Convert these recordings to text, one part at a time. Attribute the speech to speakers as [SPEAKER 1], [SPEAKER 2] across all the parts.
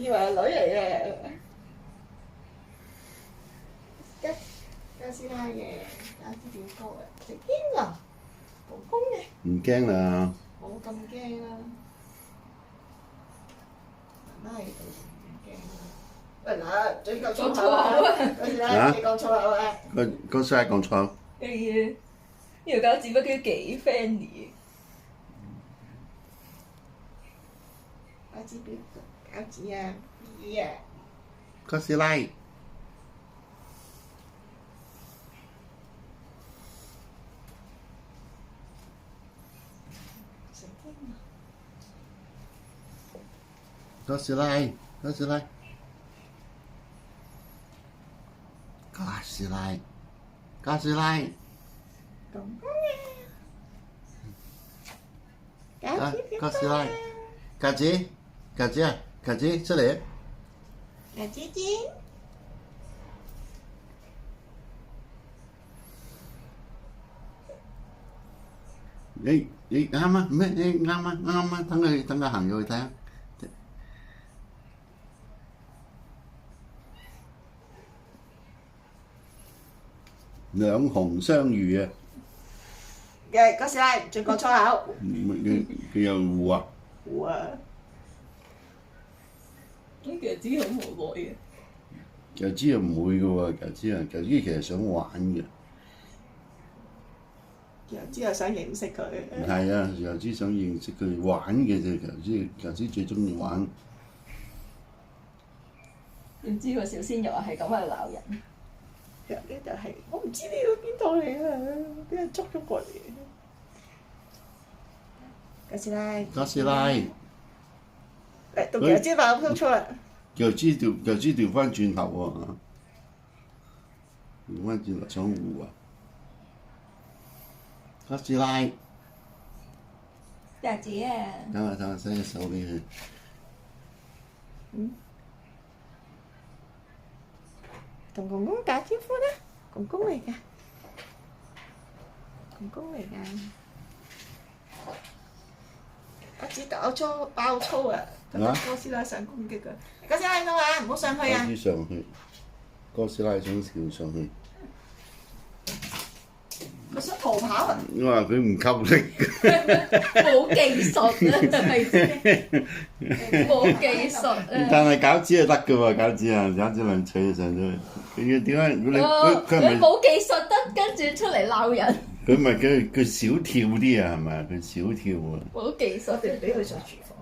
[SPEAKER 1] 以為係女嚟嘅。家師奶嘅，家師點高啊？食堅啊！公公嘅。
[SPEAKER 2] 唔驚啦。
[SPEAKER 1] 冇咁驚啦。媽媽喺度唔驚啦。喂嗱，嘴夠粗口啊！家師奶，你講粗口啊！
[SPEAKER 2] 個師奶講粗口。
[SPEAKER 3] 係啊，呢條餃子不嬲幾 friendly。
[SPEAKER 1] 餃子邊個？餃子啊！咦啊！
[SPEAKER 2] 個師奶。個師奶，個師奶，個師奶，個師奶。
[SPEAKER 1] 公公啊！
[SPEAKER 2] 個師奶，餃子，餃子啊，餃子出嚟。
[SPEAKER 1] 餃子姐。
[SPEAKER 2] 你啱啊？咩？你啱啊？啱啊！等佢行咗去睇下。兩雄相遇啊！
[SPEAKER 1] 嘅嗰時咧，仲講粗口。
[SPEAKER 2] 佢又糊啊！
[SPEAKER 1] 糊啊！
[SPEAKER 3] 呢其實自己好無奈嘅。
[SPEAKER 2] 餃子又唔會嘅喎，餃子其實想玩嘅。
[SPEAKER 1] 餃子又想認識佢。
[SPEAKER 2] 係啊，餃子想認識佢玩嘅啫，餃子最中意玩。
[SPEAKER 3] 點知個小鮮肉係咁喺度鬧人？
[SPEAKER 1] 呢就係我唔知呢個邊度嚟啊！俾人捉咗過嚟。家師奶。
[SPEAKER 2] 家師奶。
[SPEAKER 1] 誒，到餃子爆粗啦！
[SPEAKER 2] 餃子調翻轉頭喎，調翻轉頭想糊啊！家師奶。
[SPEAKER 3] 餃子啊！
[SPEAKER 2] 等下伸隻手俾佢。
[SPEAKER 1] 同公公打招呼啦！公公嚟㗎，公公嚟㗎。我只爆粗啊！覺得哥斯拉想攻擊佢。哥斯拉喺度啊！唔好上去啊！
[SPEAKER 2] 開始上去，哥斯拉想跳上去。
[SPEAKER 1] 佢想逃跑啊！
[SPEAKER 2] 我話佢唔夠力。
[SPEAKER 3] 冇技術啊！係先，冇技術啊！
[SPEAKER 2] 但係餃子係得嘅喎，餃子能取上咗去。佢點解？佢
[SPEAKER 3] 冇技術得，跟住出嚟鬧人。
[SPEAKER 2] 佢咪佢少跳啲啊？係咪？佢少跳啊！
[SPEAKER 3] 冇技術，
[SPEAKER 1] 俾佢上廚房。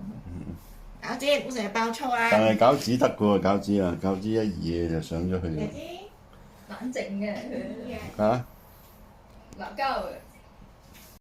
[SPEAKER 1] 餃子唔好成日爆粗啊！
[SPEAKER 2] 但係餃子得嘅喎，餃子一嘢就上咗去。
[SPEAKER 3] 冷靜嘅。
[SPEAKER 2] 嚇？
[SPEAKER 3] 鬧交嘅。